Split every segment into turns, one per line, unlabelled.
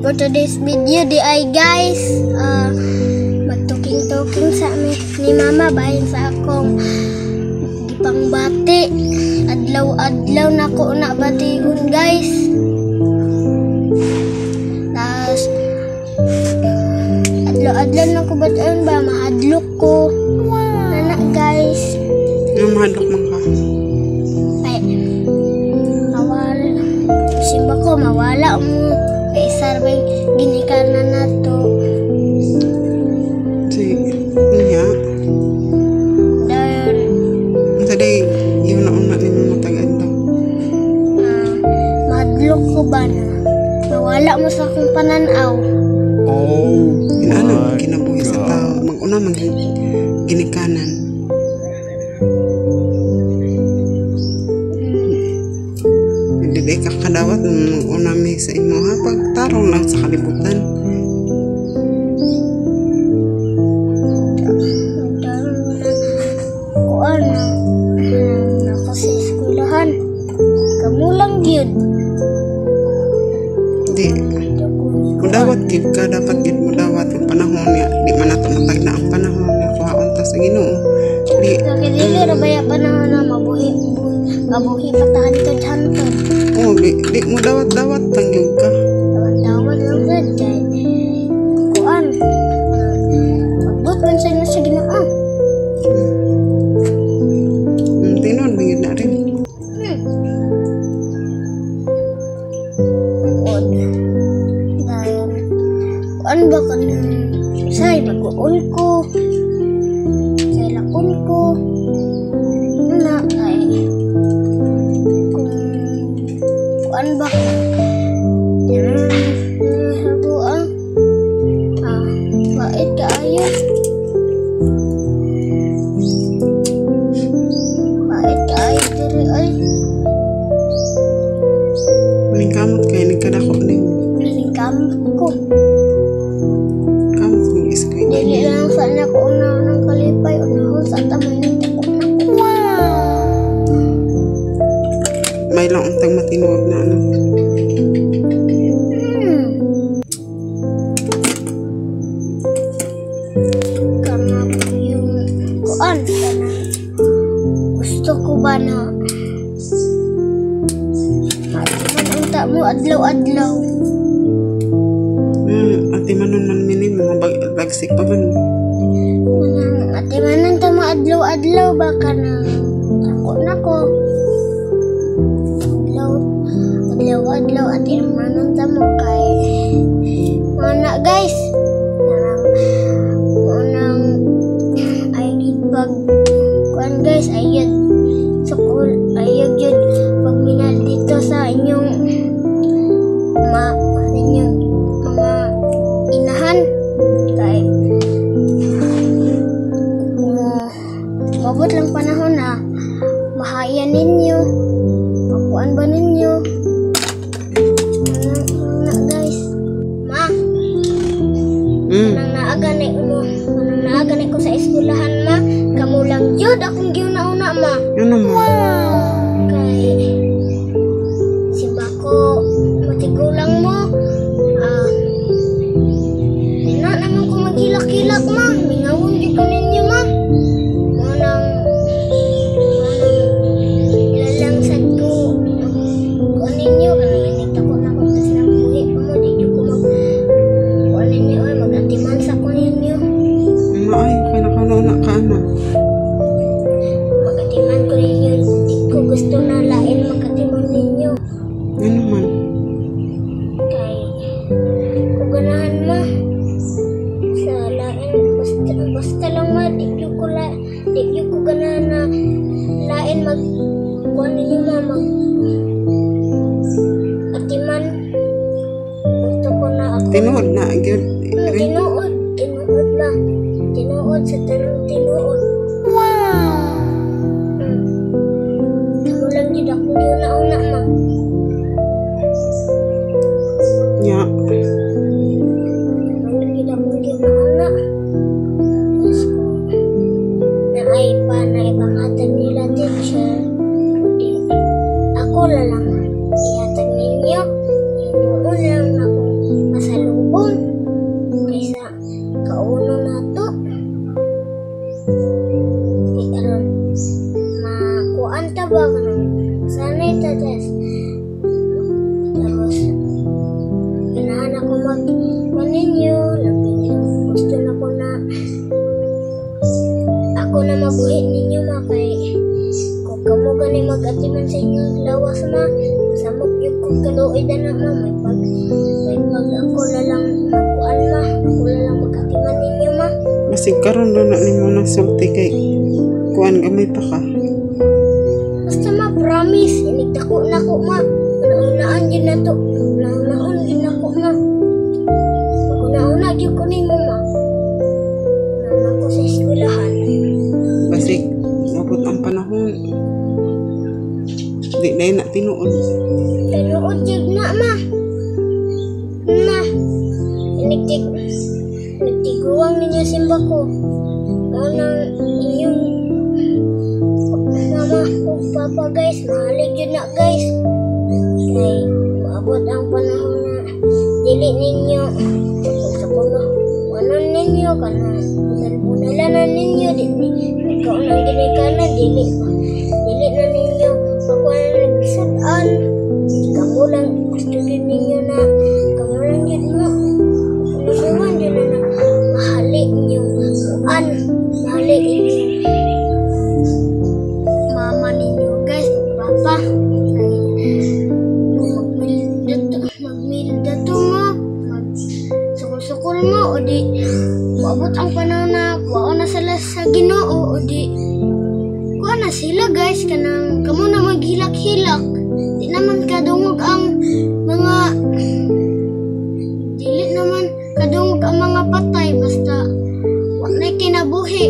For today's video, di ay guys, magtuking-tuking sa ni mama bahin sa akong gipangbati. Adlaw-adlaw na ko na batigon guys. Tapos adlaw-adlaw na ko batigon ba, mahadlok ko. Nana guys.
Mahadlok man ka?
Ay, simba ko, mawala mo. Kay sarbay ginikanan na to.
Niya?
Dahil
today, yun na una ni mo matagaan daw.
madlok ko ba na mawala mo sa akong pananaw.
Oh, ano, kinabuhi sa tao. Mag-una ginikanan. Hindi ka kadawat mag-una may sa imo ha. Pagtarong lang sa kalibutan.
Kuan ako sa eskwelahan. Kamu lang yun.
Hindi. Mudawat gid ka. Dapat gid mudawat yung panahon niya. Di man nato matag na ang panahon niya. Kuhaon ta sa Ginoo. Di.
Dili ra baya panahon na mabuhi patahantod-hantod.
Oh, di mo dawat-dawat lang yun ka.
Dawat lang gud kay kuan. Magbut man sa inyo sa Ginoo.
Tinon, bigyan na rin.
Kuan ba ka na say mag-uol ko. Say lakon ko. Na ay kuan ba ka habuang bait kaayo. Bait kaayo diri ay.
Maning kamot kayo, nagkadako din.
Maning kamot ko.
Kamot kong iskoy.
Dili lang sana ko unang kalipay. Unahon sa tamay nagtapok na ko.
May lang untang matinuod na ano.
Kama ko yung kuan. Gusto ko ba na manunta mo adlaw-adlaw.
Ate manon man minim, mga bagsik pa man.
Ate manon ta mo adlaw-adlaw ba ka na ako na ko. Adlaw-adlaw ate manon ta mo kay mana guys. Unang ay pag kuan guys ayun sukul ayun yun pag minal dito sa inyong mga inahan kay mabot lang panahon na mahayan ninyo makuan ba ninyo na guys ma nang naaganay ko sa eskwelahan ma kamo lang yun akong giuna-una ma
Ano mo?
kay simba ko matigulang mo na naman ko maghilak-hilak ma mingawon di ko ninyo ma manang ilalangsad ko kuan ninyo kanang ko na ko tas nang buhi pa mo di ko mag kuan ninyo ay magatiman sa ko ninyo
Maay, kaya nakanauna ka na.
magatiman ko ninyo di ko gusto na lain magatiman ninyo
Ano man?
kay kung ganahan ma sa lain basta lang ma di ko ganahan na lain mag kuan ninyo ma mag atiman gusto ko na ako
Tinuod na, gyud.
tinuod na tinuod sa tanong tinuod ako lang yun ako yun na ma
Nya.
na ay pa na ipangatan nila teacher ako lang ihatag ninyo yung ulang akong kinabuhi ninyo ma kay kung kamo gani mag-atiman sa inyong lawas ma samok yung kung kaluoy na ma may pag ako lalang magkuan ma ako lalang mag-atiman ninyo ma.
Basig karon do na nimo na sulti kay kuan gamay pa ka.
Basta ma promise inigdako na ko ma. Naunaan yun na to. Naunaan yun na ko ma. Nauna yun ko nimo ma. Nauna ko sa eskwelahan.
Basig mabot ang panahon. Di na yun na tinuod.
Tinuod yun na ma. Ma. Nagtiguang ninyo simba ko. Naunang inyong mama o papa guys. Mahalig yun na guys. Kaya maabot ang panahon na dili ninyo sa kuno ano ninyo kana bunalanan ninyo ikaw nang ginikanan dili na ninyo ako na nagsudan kamu lang gusto din ninyo na kamu lang yun mo naman yun na mahali inyong kuan mahali inyong mama ninyo guys papa sukul mo o di maabot ang panahon na kuha na sila sa Ginoo o di kuha na sila guys kanang kamo na maghilak-hilak di naman kadungog ang mga dili naman kadungog ang mga patay basta wa na kinabuhi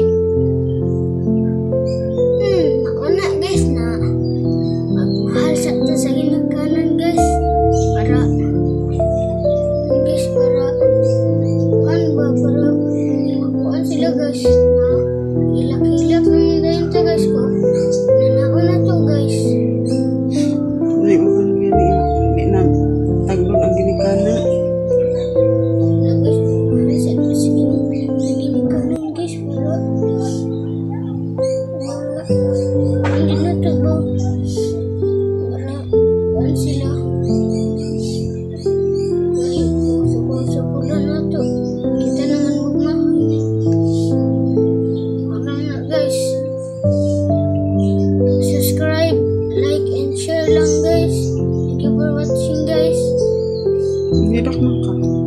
nauna guys na magmahal sa ginikanan guys para makuhaan sila guys na hilak-hilak naman dahil sa guys ko nanao na to guys
Hindi mo ba hindi na taglon ang ginikanan?
na guys mahal sa ginikanan guys pero hindi na to ba para kuhaan sila sukulan na to kita naman magmahal parang na guys subscribe like and share lang guys thank you for watching guys
Hindi man ka.